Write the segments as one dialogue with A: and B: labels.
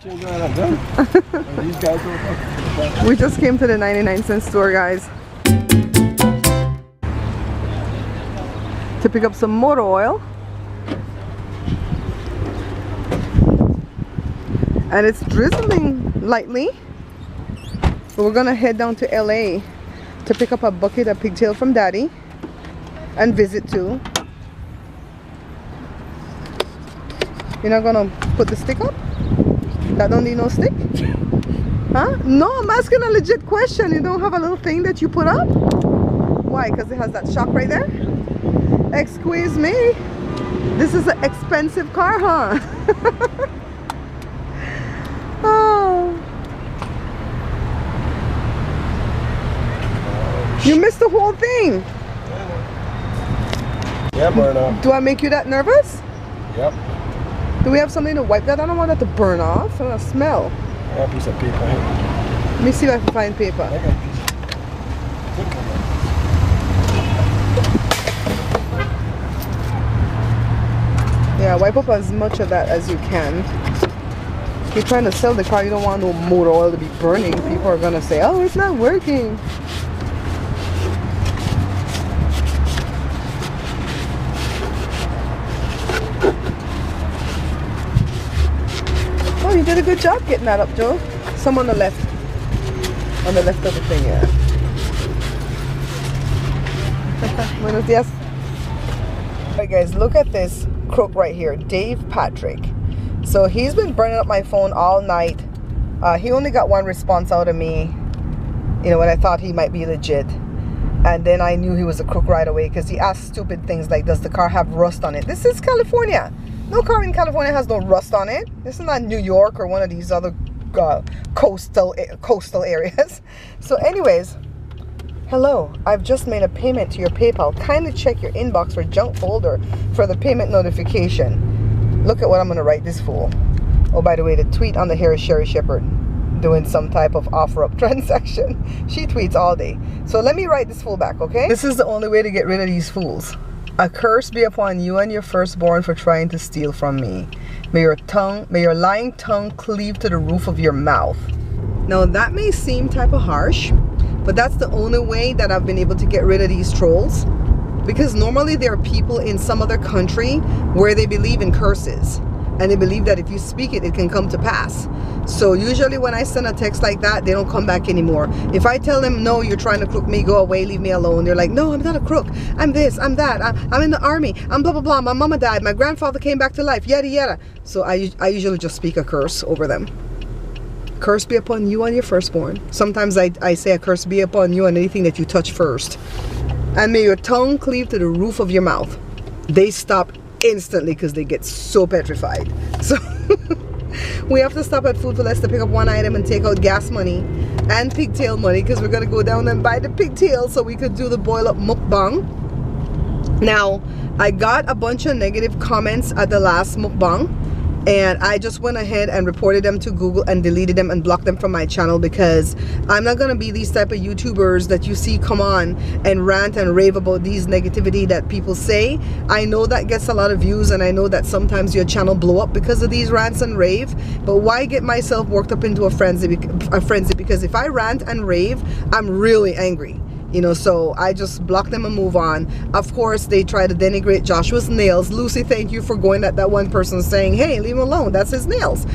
A: We just came to the 99-cent store, guys, to pick up some motor oil. And it's drizzling lightly. But we're gonna head down to LA to pick up a bucket of pigtail from Daddy and visit too. You're not gonna put the stick up? That don't need no stick? Huh? No, I'm asking a legit question. You don't have a little thing that you put up? Why? Because it has that shock right there? Excuse me. This is an expensive car, huh? Oh. You missed the whole thing.
B: Yeah, burn off.
A: Do I make you that nervous?
B: Yep.
A: Do we have something to wipe that? I don't want that to burn off. I want to smell.
B: I got a piece of paper here.
A: Let me see if I can find paper.
B: I got a piece of
A: Yeah, wipe up as much of that as you can. If you're trying to sell the car, you don't want no motor oil to be burning. People are going to say, oh, it's not working. Oh, you did a good job getting that up, Joe. Some on the left. On the left of the thing, yeah. Buenos dias. Alright guys, look at this crook right here, Dave Patrick. So he's been burning up my phone all night. He only got one response out of me, you know, when I thought he might be legit. And then I knew he was a crook right away because he asked stupid things like, does the car have rust on it? This is California. No car in California has no rust on it. This is not New York or one of these other coastal areas. So anyways, hello, I've just made a payment to your PayPal. Kindly check your inbox or junk folder for the payment notification. Look at what I'm going to write this fool. Oh, by the way, the tweet on the hair is Sherry Shepherd doing some type of offer-up transaction. She tweets all day. So let me write this fool back, okay? This is the only way to get rid of these fools. A curse be upon you and your firstborn for trying to steal from me. May your lying tongue cleave to the roof of your mouth. Now that may seem type of harsh, but that's the only way that I've been able to get rid of these trolls. Because normally there are people in some other country where they believe in curses. And they believe that if you speak it, it can come to pass. So usually when I send a text like that, they don't come back anymore. If I tell them, no, you're trying to crook me, go away, leave me alone. They're like, no, I'm not a crook. I'm this, I'm that. I'm in the army. I'm blah, blah, blah. My mama died. My grandfather came back to life. Yada, yada. So I usually just speak a curse over them. Curse be upon you and your firstborn. Sometimes I say a curse be upon you and anything that you touch first. And may your tongue cleave to the roof of your mouth. They stop instantly because they get so petrified. So we have to stop at Food for Less to pick up one item and take out gas money and pigtail money because we're going to go down and buy the pigtails so we could do the boil up mukbang. Now, I got a bunch of negative comments at the last mukbang, and I just went ahead and reported them to Google and deleted them and blocked them from my channel because I'm not going to be these type of YouTubers that you see come on and rant and rave about these negativity that people say. I know that gets a lot of views, and I know that sometimes your channel blow up because of these rants and rave, but why get myself worked up into a frenzy? Because if I rant and rave, I'm really angry. You know, so I just block them and move on. Of course, they try to denigrate Joshua's nails. Lucy, thank you for going at that one person saying, hey, leave him alone. That's his nails.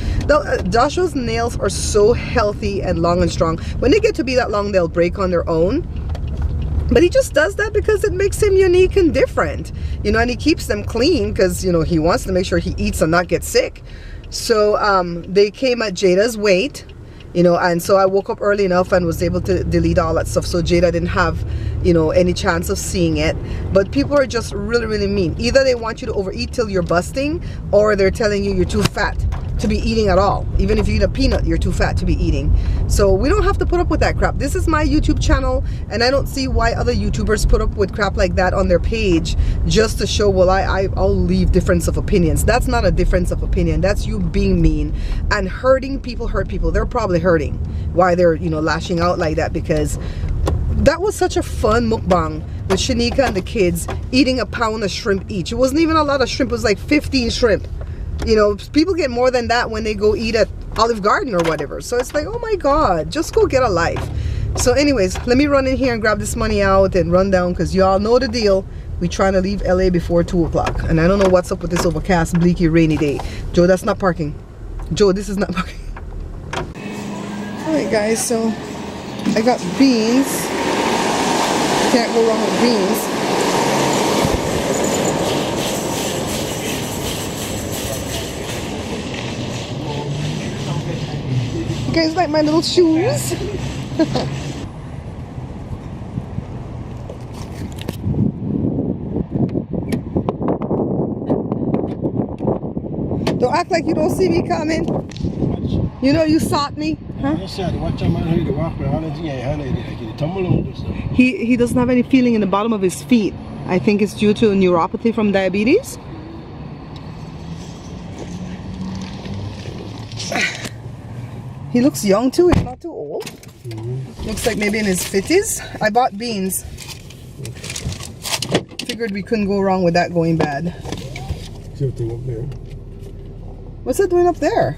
A: Joshua's nails are so healthy and long and strong. When they get to be that long, they'll break on their own. But he just does that because it makes him unique and different. You know, and he keeps them clean because, you know, he wants to make sure he eats and not get sick. So they came at Jada's weight. You know, and so I woke up early enough and was able to delete all that stuff, so Jada didn't have, you know, any chance of seeing it. But people are just really, really mean. Either they want you to overeat till you're busting, or they're telling you you're too fat to be eating at all. Even if you eat a peanut, you're too fat to be eating. So we don't have to put up with that crap. This is my YouTube channel, and I don't see why other YouTubers put up with crap like that on their page just to show, well, I'll leave difference of opinions. That's not a difference of opinion. That's you being mean. And hurting people hurt people. They're probably hurting why they're, you know, lashing out like that, because that was such a fun mukbang with Shanika and the kids eating a pound of shrimp each. It wasn't even a lot of shrimp. It was like 15 shrimp. You know, people get more than that when they go eat at Olive Garden or whatever. So it's like, oh my God, just go get a life. So anyways, let me run in here and grab this money out and run down, because y'all know the deal. We trying to leave LA before 2 o'clock. And I don't know what's up with this overcast, bleaky, rainy day. Joe, that's not parking. Joe, this is not parking. Alright guys, so I got beans. Can't go wrong with beans. You guys like my little shoes? Don't act like you don't see me coming. You know you sought me. Huh? He doesn't have any feeling in the bottom of his feet. I think it's due to neuropathy from diabetes. He looks young too. He's not too old. Looks like maybe in his 50s. I bought beans. Figured we couldn't go wrong with that going bad. What's that doing up there?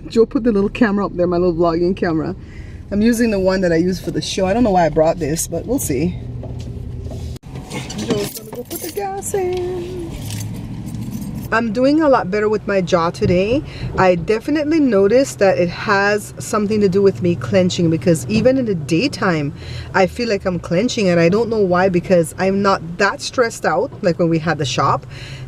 A: Joe put the little camera up there, my little vlogging camera. I'm using the one that I use for the show. I don't know why I brought this, but we'll see. Joe's gonna go put the gas in. I'm doing a lot better with my jaw today. I definitely noticed that it has something to do with me clenching, because even in the daytime I feel like I'm clenching, and I don't know why, because I'm not that stressed out like when we had the shop.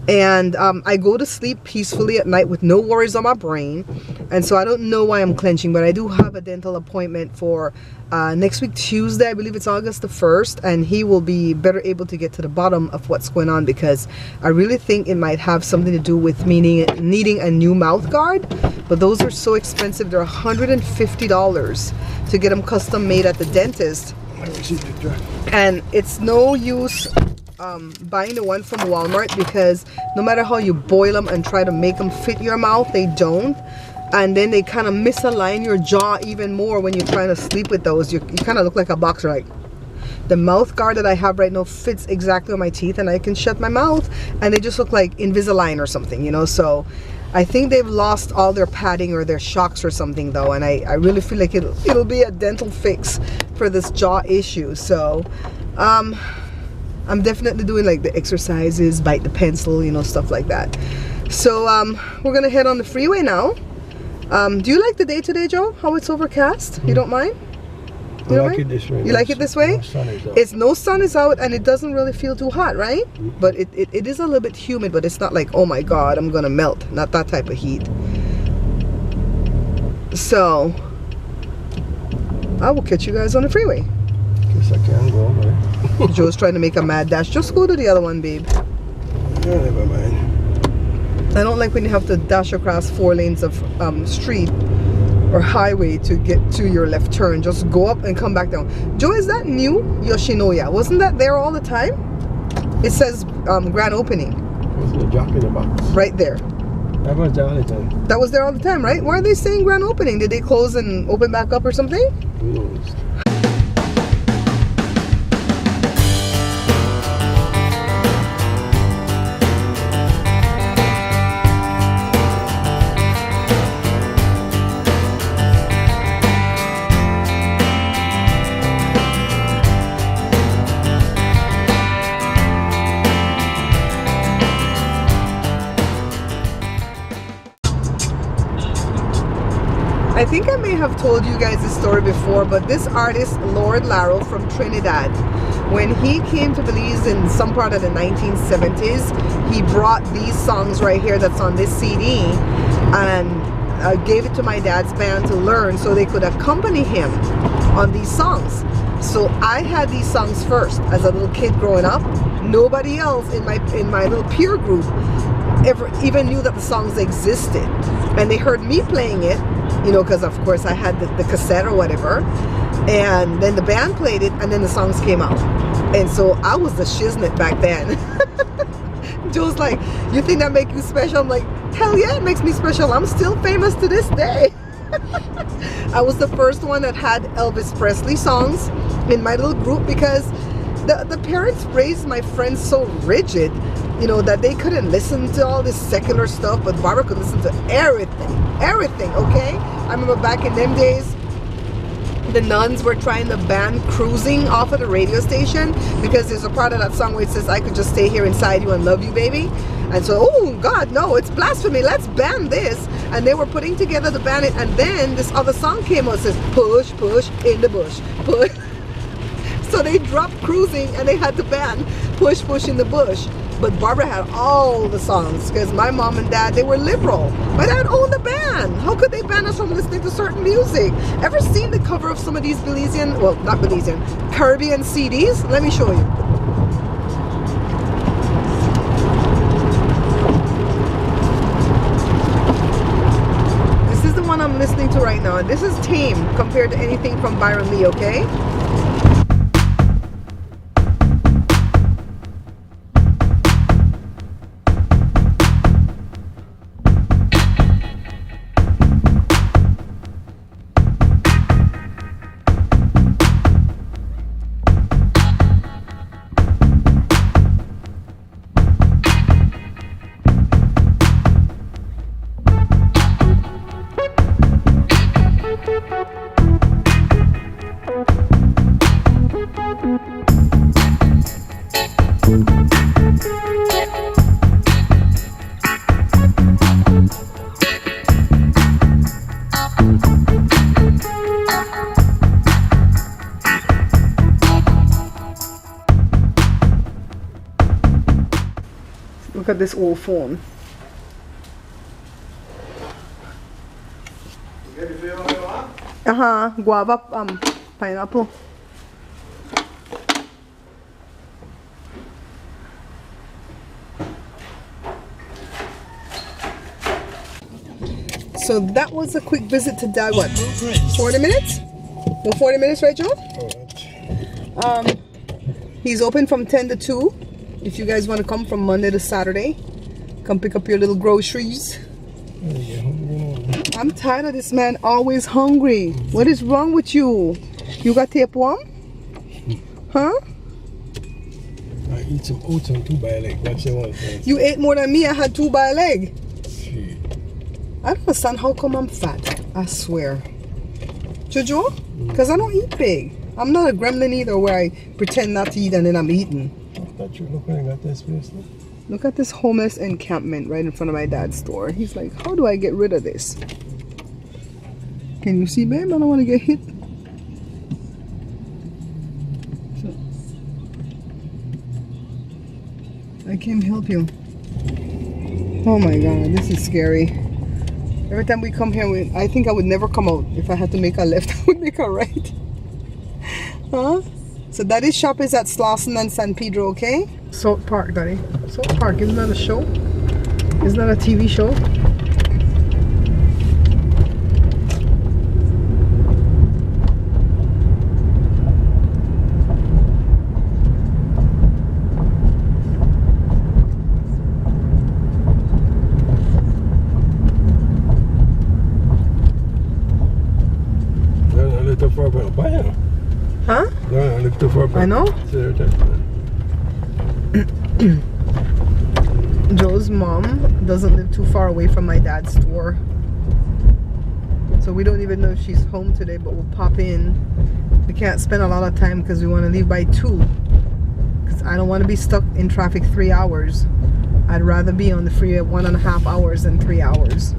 A: And I go to sleep peacefully at night with no worries on my brain, and so I don't know why I'm clenching. But I do have a dental appointment for next week Tuesday. I believe it's August the 1st, and he will be better able to get to the bottom of what's going on, because I really think it might have something to do with needing a new mouth guard. But those are so expensive. They're $150 to get them custom made at the dentist, and it's no use buying the one from Walmart, because no matter how you boil them and try to make them fit your mouth, they don't. And then they kind of misalign your jaw even more when you're trying to sleep with those. You kind of look like a boxer. Like, the mouth guard that I have right now fits exactly on my teeth, and I can shut my mouth, and they just look like Invisalign or something, you know. So I think they've lost all their padding or their shocks or something though, and I really feel like it'll be a dental fix for this jaw issue. So I'm definitely doing like the exercises, bite the pencil, you know, stuff like that. So we're gonna head on the freeway now. Do you like the day today, Joe? How it's overcast? You don't mind?
B: I like it this way.
A: You like it this way?
B: No sun is out.
A: It's no sun is out, and it doesn't really feel too hot, right? But it is a little bit humid, but it's not like, oh my God, I'm gonna melt. Not that type of heat. So I will catch you guys on the freeway.
B: Guess I can go, right?
A: Joe's trying to make a mad dash. Just go to the other one, babe.
B: Yeah, never mind.
A: I don't like when you have to dash across 4 lanes of street or highway to get to your left turn. Just go up and come back down. Joe, is that new Yoshinoya? Wasn't that there all the time? It says grand opening.
B: Wasn't a drop in the box?
A: Right there.
B: That was there all the time.
A: That was there all the time, right? Why are they saying grand opening? Did they close and open back up or something?
B: Who knows?
A: I think I may have told you guys this story before, but this artist, Lord Larrow from Trinidad, when he came to Belize in some part of the 1970s, he brought these songs right here that's on this CD and gave it to my dad's band to learn so they could accompany him on these songs. So I had these songs first as a little kid growing up. Nobody else in my little peer group ever even knew that the songs existed, and they heard me playing it, you know, because of course I had the cassette or whatever, and then the band played it, and then the songs came out, and so I was the shiznit back then. Joe's like, you think that make you special? I'm like, hell yeah, it makes me special. I'm still famous to this day. I was the first one that had Elvis Presley songs in my little group, because the parents raised my friends so rigid you know, that they couldn't listen to all this secular stuff, but Barbara could listen to everything, okay? I remember back in them days, the nuns were trying to ban cruising off of the radio station because there's a part of that song where it says, I could just stay here inside you and love you, baby. And so, oh God, no, it's blasphemy, let's ban this. And they were putting together to ban it, and then this other song came out, it says, push, push, in the bush, push. So they dropped cruising and they had to ban push, push in the bush. But Barbara had all the songs because my mom and dad, they were liberal. My dad owned a band. How could they ban us from listening to certain music? Ever seen the cover of some of these Belizean, well, not Belizean, Caribbean CDs? Let me show you. This is the one I'm listening to right now. This is tame compared to anything from Byron Lee, okay? Look at this old phone. Guava, pineapple. So that was a quick visit to Dad. What? 40 minutes? Well, 40 minutes, right, Joe? He's open from 10 to 2. If you guys want to come from Monday to Saturday, come pick up your little groceries. I'm tired of this man always hungry. What is wrong with you? You got tapeworm? Huh?
B: I eat some oats on 2 by a leg. That's the one thing.
A: You ate more than me. I had 2 by a leg.
B: Shit.
A: I don't understand how come I'm fat. I swear. Jojo? Because I don't eat big. I'm not a gremlin either where I pretend not to eat and then I'm eating.
B: Look where I got this place.
A: Look at this homeless encampment right in front of my dad's store. He's like, how do I get rid of this? Can you see, babe? I don't want to get hit. So, I can't help you. Oh my God, this is scary. Every time we come here, I think I would never come out. If I had to make a left, I would make a right. Huh? So Daddy's shop is at Slauson and San Pedro, okay? Salt Park, Daddy. Salt Park, isn't that a show? Isn't that a TV show?
B: They're a little far from Ohio.
A: Huh?
B: They're a little far from
A: I know. Joe's mom doesn't live too far away from my dad's store, so we don't even know if she's home today, but we'll pop in. We can't spend a lot of time because we want to leave by 2, because I don't want to be stuck in traffic 3 hours. I'd rather be on the freeway 1.5 hours than 3 hours.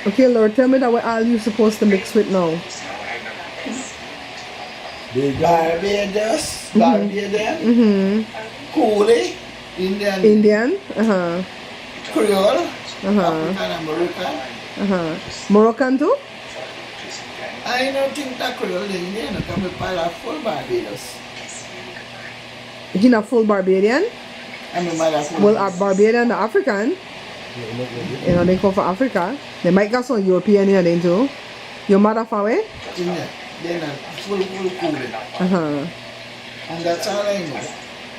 A: Okay, Lord, tell me that what all you supposed to mix with now.
C: Barbados, Barbadian, Coolie, Indian, Creole, African American.
A: Moroccan too?
C: I don't think that Creole is Indian, because we part of full Barbados.
A: You're not full Barbadian?
C: I'm a mother full.
A: Well, are Barbadian the African? You know, they come from Africa. They might got some European here then too. Your mother from where?
C: Indian. They're not full Coolie. And that's all I know.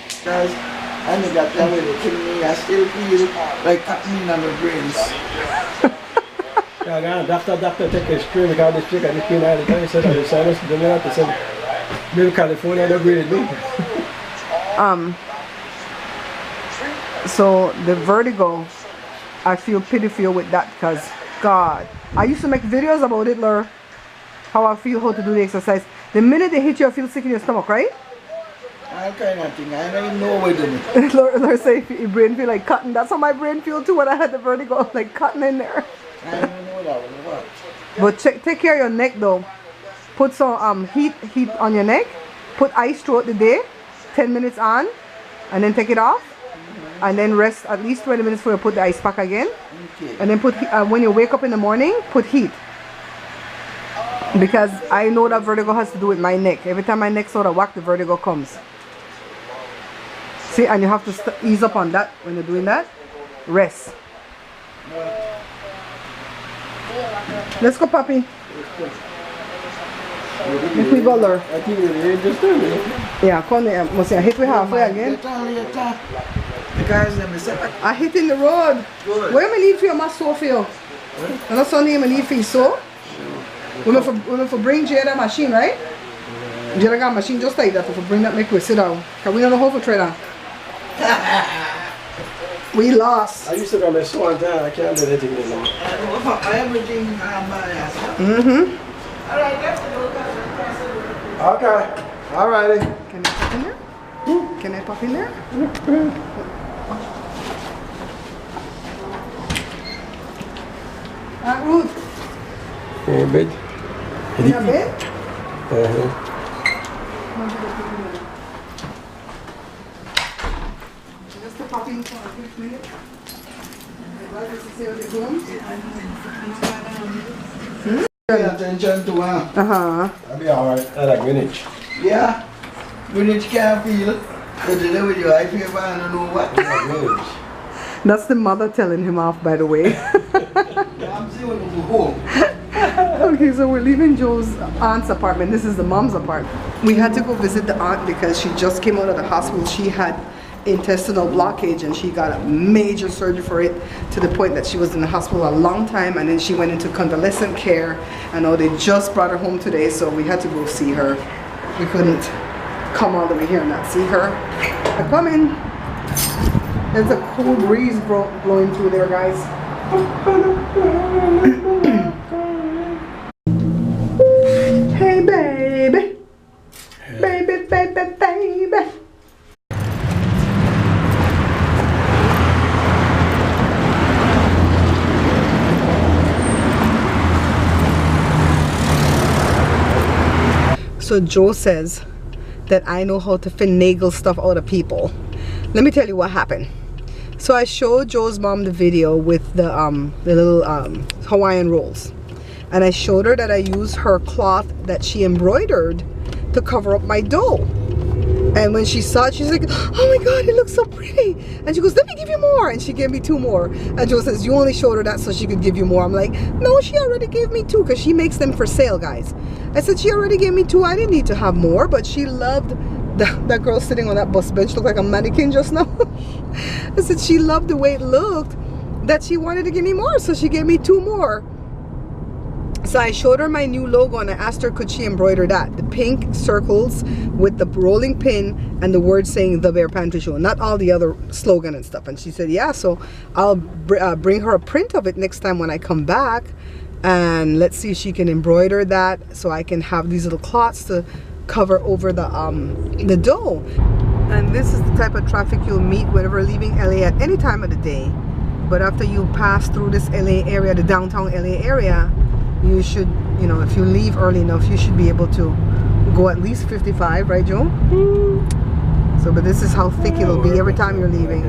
C: Because I know that time when they kill me, I still feel like happening on the brains.
B: Yeah, doctor take a spray because this chick and this pain all the time. He said, the sinus, the minute, he said, maybe California don't agree with me.
A: So the vertigo, I feel pity for you with that because God, I used to make videos about it, Lur, how I feel how to do the exercise. The minute they hit you, I feel sick in your stomach, right?
C: All kind of thing. I don't even know what to do.
A: Lur say your brain feel like cutting. That's how my brain feel too when I had the vertigo, like cutting in there.
C: I don't know that one.
A: But take care of your neck though. Put some heat on your neck. Put ice throughout the day, 10 minutes on, and then take it off, and then rest at least 20 minutes before you put the ice back again.
C: Okay.
A: And then put when you wake up in the morning, put heat. Because I know that vertigo has to do with my neck. Every time my neck sort of whack, the vertigo comes. See, and you have to ease up on that when you're doing that. Rest. Let's go, Papi. If we go there.
B: I think it's just done.
A: Yeah, come there. Must I hit we halfway again? I hit in the road.
C: Good.
A: What do you need for your muscle for you? And that's only you need for you so? We're for bring Jada machine, right? Jada got a machine just like that for bring that make we sit down. Cause we don't know how to trade. We lost.
B: I used to go my swan down. I can't do anything anymore.
C: Everything
B: Okay. Alrighty.
A: Can I pop in there? Can I pop in there? Ruth.
B: Hey, bed.
A: In your bed? Just to pop in for a quick minute.
C: Pay attention to her.
B: I'll be alright. I like Greenwich.
C: Yeah. Greenwich can't feel. What to do with you? I feel I don't know what.
B: I like Greenwich.
A: That's the mother telling him off, by the way.
C: I'm still going to go home.
A: Okay, so we're leaving Joe's aunt's apartment. This is the mom's apartment. We had to go visit the aunt because she just came out of the hospital. She had intestinal blockage and she got a major surgery for it, to the point that she was in the hospital a long time, and then she went into convalescent care. I know they just brought her home today, so we had to go see her. We couldn't come all the way here and not see her. I'm coming. There's a cool breeze blowing through there, guys. Hey baby, baby, baby, baby. So Joe says that I know how to finagle stuff out of people. Let me tell you what happened. So I showed Joe's mom the video with the little Hawaiian rolls. And I showed her that I used her cloth that she embroidered to cover up my dough. And when she saw it, she's like, oh my God, it looks so pretty. And she goes, let me give you more. And she gave me 2 more. And Joe says, you only showed her that so she could give you more. I'm like, no, she already gave me 2 because she makes them for sale, guys. I said, she already gave me 2. I didn't need to have more, but she loved that girl sitting on that bus bench looked like a mannequin just now. I said she loved the way it looked, that she wanted to give me more, so she gave me 2 more. So I showed her my new logo and I asked her could she embroider that, the pink circles with the rolling pin and the word saying The Bear Pantry Show, not all the other slogan and stuff. And she said yeah, so I'll bring her a print of it next time when I come back, and let's see if she can embroider that so I can have these little cloths to cover over the dough. And this is the type of traffic you'll meet whenever leaving LA at any time of the day. But after you pass through this LA area, the downtown LA area, you should, you know, if you leave early enough, you should be able to go at least 55, right, Joe? So, but this is how thick it'll be every time you're leaving.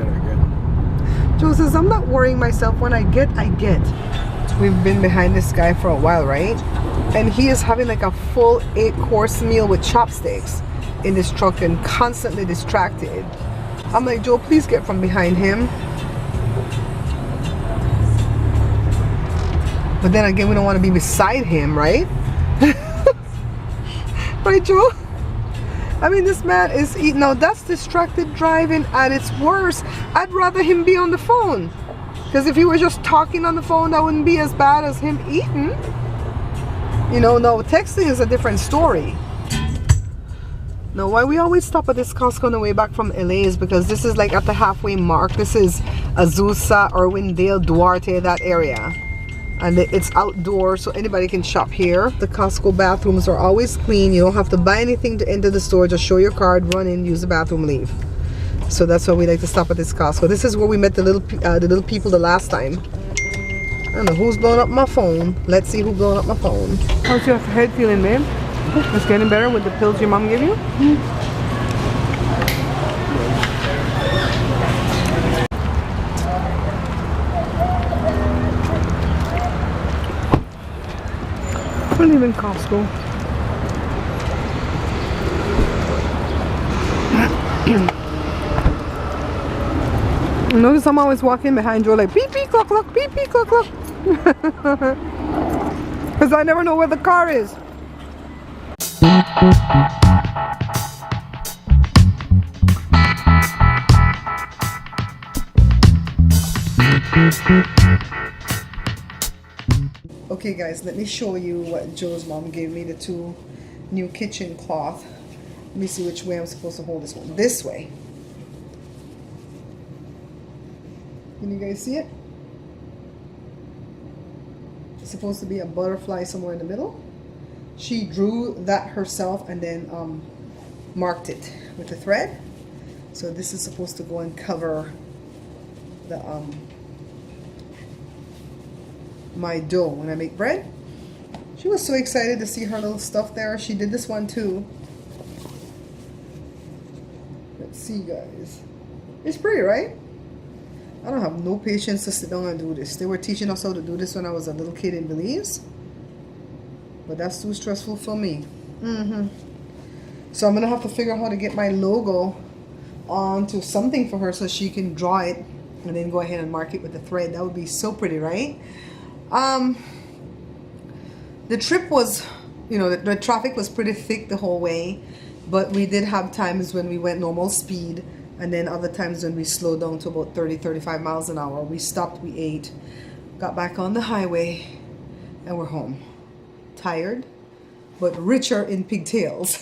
A: Joe says, I'm not worrying myself. When I get, I get. We've been behind this guy for a while, right? And he is having like a full 8-course meal with chopsticks in this truck and constantly distracted. I'm like, Joe, please get from behind him. But then again, we don't want to be beside him, right? Right, Joe? I mean, this man is eating. Now, that's distracted driving at its worst. I'd rather him be on the phone. Because if he were just talking on the phone, that wouldn't be as bad as him eating. You know, no, texting is a different story. Now, why we always stop at this Costco on the way back from LA is because this is like at the halfway mark. This is Azusa, Irwindale, Duarte, that area. And it's outdoors, so anybody can shop here. The Costco bathrooms are always clean. You don't have to buy anything to enter the store. Just show your card, run in, use the bathroom, leave. So that's why we like to stop at this Costco. This is where we met the little people the last time. I don't know who's blowing up my phone. Let's see who's blowing up my phone. How's your head feeling, babe? It's getting better with the pills your mom gave you? I live in Costco. Notice I'm always walking behind Joe like beep beep clock clock, beep beep clock clock. Because I never know where the car is. Okay guys, let me show you what Joe's mom gave me, the 2 new kitchen cloth. Let me see which way I'm supposed to hold this one. This way. Can you guys see it? It's supposed to be a butterfly somewhere in the middle. She drew that herself and then marked it with a thread. So this is supposed to go and cover the my dough when I make bread. She was so excited to see her little stuff there. She did this one too. Let's see guys. It's pretty, right? I don't have no patience to sit down and do this. They were teaching us how to do this when I was a little kid in Belize. But that's too stressful for me. So I'm going to have to figure out how to get my logo onto something for her so she can draw it and then go ahead and mark it with the thread. That would be so pretty, right? The trip was, you know, the traffic was pretty thick the whole way. But we did have times when we went normal speed. And then other times when we slowed down to about 30-35 miles an hour. We stopped, we ate, got back on the highway, and we're home. Tired, but richer in pigtails.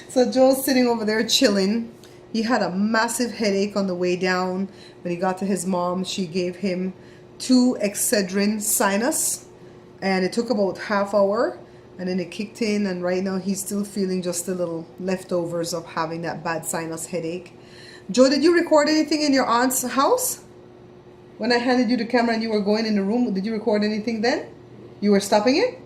A: So Joe's sitting over there chilling. He had a massive headache on the way down. When he got to his mom, she gave him 2 Excedrin sinus. And it took about half hour. And then it kicked in, and right now he's still feeling just the little leftovers of having that bad sinus headache. Joe, did you record anything in your aunt's house? When I handed you the camera and you were going in the room, did you record anything then? You were stopping it?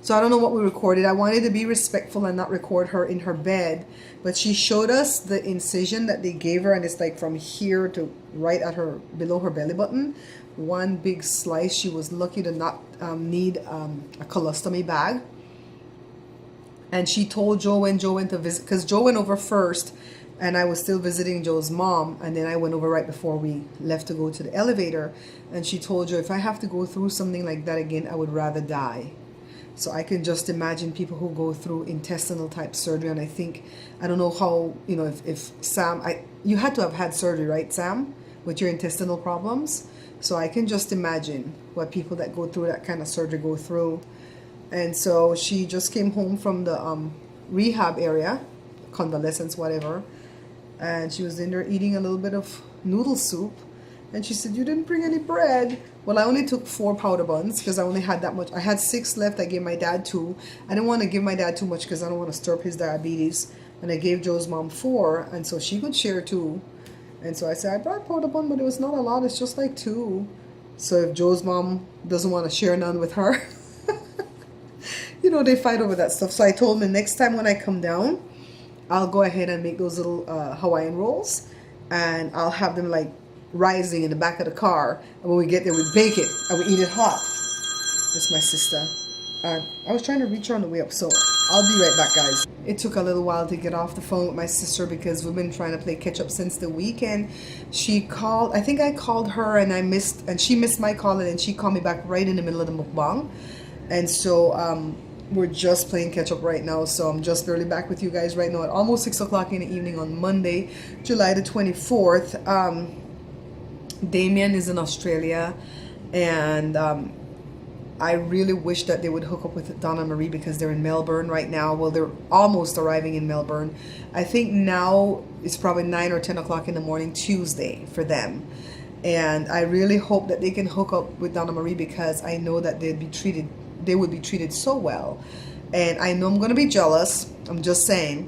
A: So I don't know what we recorded. I wanted to be respectful and not record her in her bed. But she showed us the incision that they gave her, and it's like from here to right at her, below her belly button. One big slice. She was lucky to not need a colostomy bag. And she told Joe when Joe went to visit, because Joe went over first and I was still visiting Joe's mom, and then I went over right before we left to go to the elevator. And she told Joe, if I have to go through something like that again, I would rather die. So I can just imagine people who go through intestinal type surgery. And I think, I don't know how, you know, if Sam, you had to have had surgery, right, Sam, with your intestinal problems? So I can just imagine what people that go through that kind of surgery go through. And so she just came home from the rehab area, convalescence, whatever. And she was in there eating a little bit of noodle soup. And she said, you didn't bring any bread. Well, I only took 4 powder buns because I only had that much. I had 6 left. I gave my dad 2. I didn't want to give my dad too much because I don't want to stir up his diabetes. And I gave Joe's mom 4. And so she could share 2. And so I said, I brought powder bun, but it was not a lot. It's just like 2. So if Joe's mom doesn't want to share none with her, you know, they fight over that stuff. So I told him next time when I come down, I'll go ahead and make those little Hawaiian rolls. And I'll have them like rising in the back of the car. And when we get there, we bake it and we eat it hot. That's my sister. I was trying to reach her on the way up, so I'll be right back, guys. It took a little while to get off the phone with my sister because we've been trying to play catch up since the weekend. She called, I think I called her and she missed my call, and then she called me back right in the middle of the mukbang. And so we're just playing catch up right now. So I'm just barely back with you guys right now at almost 6 o'clock in the evening on Monday, July the 24th. Damien is in Australia, and I really wish that they would hook up with Donna Marie because they're in Melbourne right now. Well, they're almost arriving in Melbourne. I think now it's probably 9 or 10 o'clock in the morning Tuesday for them. And I really hope that they can hook up with Donna Marie because I know that they would be treated so well. And I know I'm going to be jealous, I'm just saying,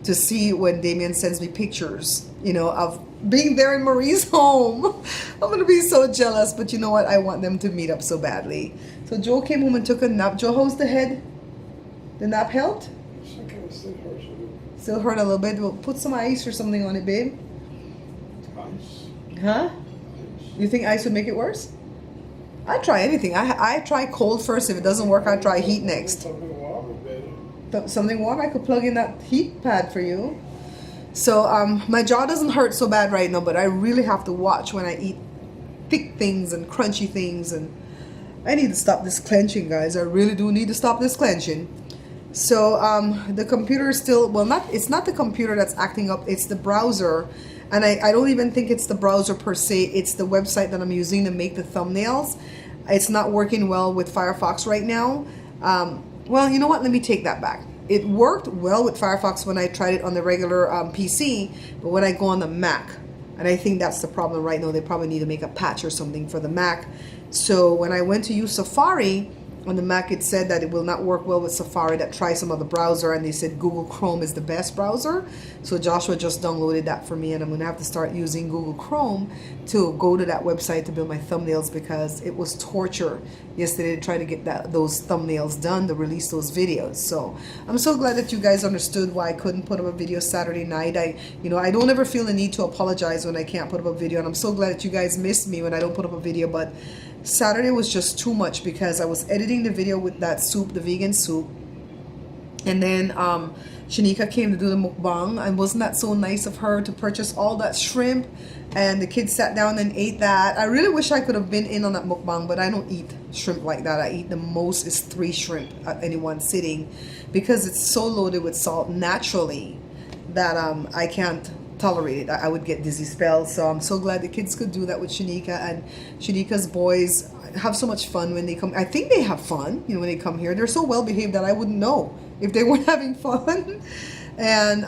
A: to see when Damien sends me pictures, you know, of being there in Marie's home. I'm going to be so jealous, but you know what? I want them to meet up so badly. So Joe came home and took a nap. Joe, how's the head? The nap helped? Still hurt a little bit. We'll put some ice or something on it, babe.
B: Ice?
A: Huh? You think ice would make it worse? I try anything. I try cold first. If it doesn't work, I try heat next. Something warm? I could plug in that heat pad for you. So my jaw doesn't hurt so bad right now, but I really have to watch when I eat thick things and crunchy things, and I need to stop this clenching, guys. I really do need to stop this clenching. So the computer is still, well, it's not the computer that's acting up, it's the browser. And I don't even think it's the browser per se, it's the website that I'm using to make the thumbnails. It's not working well with Firefox right now. Well, you know what, let me take that back. It worked well with Firefox when I tried it on the regular PC, but when I go on the Mac, and I think that's the problem right now, they probably need to make a patch or something for the Mac. So when I went to use Safari on the Mac, it said that it will not work well with Safari, that try some other browser, and they said Google Chrome is the best browser. So Joshua just downloaded that for me, and I'm gonna have to start using Google Chrome to go to that website to build my thumbnails, because it was torture yesterday to try to get those thumbnails done, to release those videos. So I'm so glad that you guys understood why I couldn't put up a video Saturday night. I don't ever feel the need to apologize when I can't put up a video, and I'm so glad that you guys missed me when I don't put up a video, but Saturday was just too much because I was editing the video with that soup, the vegan soup, and then Shanika came to do the mukbang, and wasn't that so nice of her to purchase all that shrimp, and the kids sat down and ate that. I really wish I could have been in on that mukbang, but I don't eat shrimp like that. I eat the most is 3 shrimp at any one sitting because it's so loaded with salt naturally that I can't tolerate it. I would get dizzy spells. So I'm so glad the kids could do that with Shanika, and Shanika's boys have so much fun when they come. I think they have fun, when they come here. They're so well behaved that I wouldn't know if they weren't having fun. And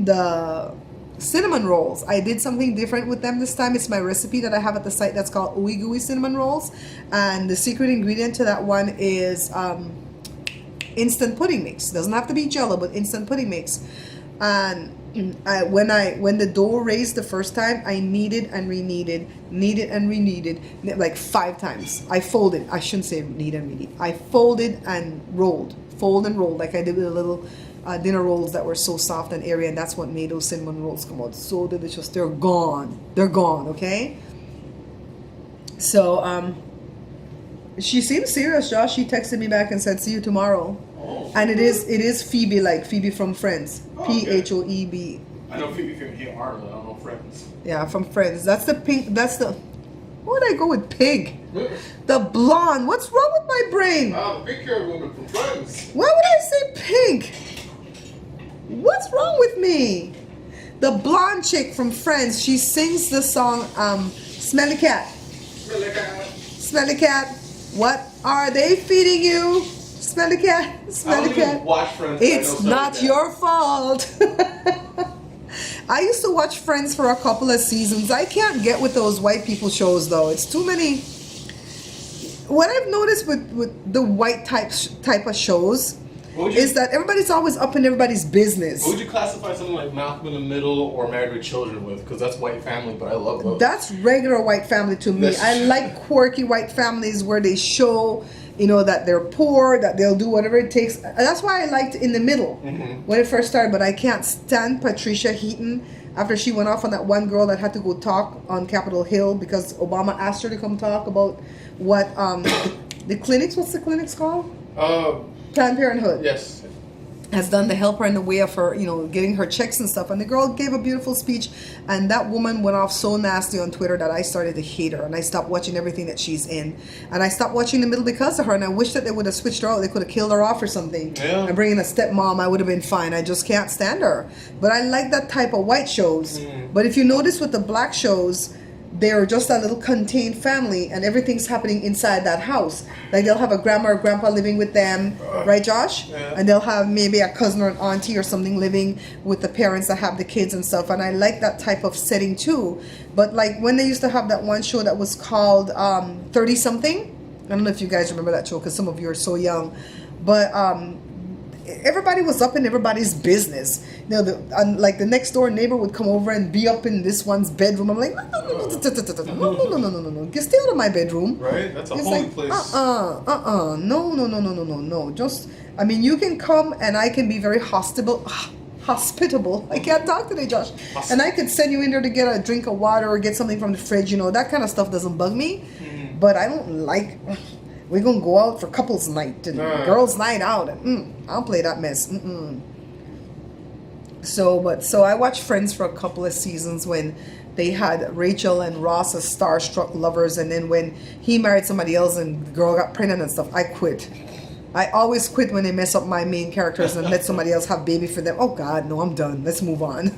A: the cinnamon rolls, I did something different with them this time. It's my recipe that I have at the site that's called Ooey Gooey Cinnamon Rolls, and the secret ingredient to that one is instant pudding mix. Doesn't have to be Jello, but instant pudding mix. And when the dough raised the first time, I kneaded and re-kneaded, like 5 times. I folded. I shouldn't say knead and re-knead. I folded and rolled, like I did with the little dinner rolls that were so soft and airy, and that's what made those cinnamon rolls come out so delicious. They're gone. Okay. So she seemed serious, Josh. She texted me back and said, "See you tomorrow." Oh. And it is Phoebe, like Phoebe from Friends. Phoebe.
B: I know Phoebe from Hey Arnold. I don't know Friends.
A: Yeah, from Friends. That's the pink. That's the. Why would I go with pig? The blonde. What's wrong with my brain?
B: The pink-haired woman from Friends.
A: Why would I say pink? What's wrong with me? The blonde chick from Friends. She sings the song "Smelly Cat."
B: Smelly cat.
A: Smelly cat. What are they feeding you? Smelly cat. Smelly cat.
B: Watch Friends.
A: It's not your fault. I used to watch Friends for a couple of seasons. I can't get with those white people shows though. It's too many. What I've noticed with the white type of shows is that everybody's always up in everybody's business.
B: What would you classify something like Malcolm in the Middle or Married with Children with? Because that's white family, but I love those.
A: That's regular white family to me. I like quirky white families where they show, that they're poor, that they'll do whatever it takes. That's why I liked In the Middle when it first started, but I can't stand Patricia Heaton after she went off on that one girl that had to go talk on Capitol Hill because Obama asked her to come talk about what the clinics, what's the clinics called? Planned Parenthood.
B: Yes.
A: Has done to help her in the way of her, getting her checks and stuff. And the girl gave a beautiful speech, and that woman went off so nasty on Twitter that I started to hate her, and I stopped watching everything that she's in. And I stopped watching The Middle because of her, and I wish that they would have switched her out. They could have killed her off or something. Yeah. And bring in a stepmom, I would have been fine. I just can't stand her. But I like that type of white shows. But if you notice with the black shows, they're just a little contained family and everything's happening inside that house. Like they'll have a grandma or grandpa living with them, right, Josh?
B: Yeah.
A: And they'll have maybe a cousin or an auntie or something living with the parents that have the kids and stuff. And I like that type of setting too. But like when they used to have that one show that was called 30 something. I don't know if you guys remember that show because some of you are so young. But everybody was up in everybody's business. You know, like the next door neighbor would come over and be up in this one's bedroom. I'm like, no. Get stay out of my bedroom.
D: Right? That's a
A: It's
D: holy
A: like,
D: place.
A: no. Just, I mean, you can come and I can be very hospitable. I can't talk today, Josh. And I could send you in there to get a drink of water or get something from the fridge. You know, that kind of stuff doesn't bug me. But I don't like. We're gonna go out for couples night and girls night out. And, I don't play that mess. So I watched Friends for a couple of seasons when they had Rachel and Ross as starstruck lovers, and then when he married somebody else and the girl got pregnant and stuff, I quit. I always quit when they mess up my main characters and let somebody else have baby for them. Oh God, no, I'm done. Let's move on.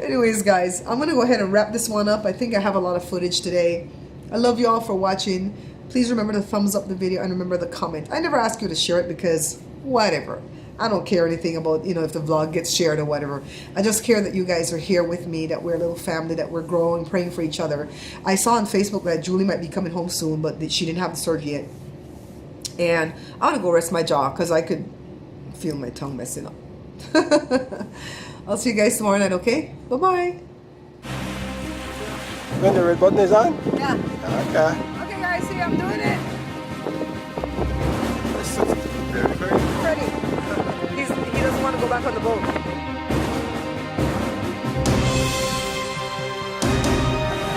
A: Anyways, guys, I'm gonna go ahead and wrap this one up. I think I have a lot of footage today. I love you all for watching. Please remember to thumbs up the video and remember the comment. I never ask you to share it because whatever. I don't care anything about, you know, if the vlog gets shared or whatever. I just care that you guys are here with me, that we're a little family, that we're growing, praying for each other. I saw on Facebook that Julie might be coming home soon, but she didn't have the surgery yet. And I want to go rest my jaw because I could feel my tongue messing up. I'll see you guys tomorrow night, okay? Bye-bye.
B: When the red button is on?
A: Yeah.
B: Okay.
A: Okay, guys, see, I'm doing it. Ready. He doesn't want to go back on the boat.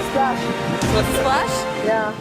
A: Splash.
E: Splash?
A: Yeah.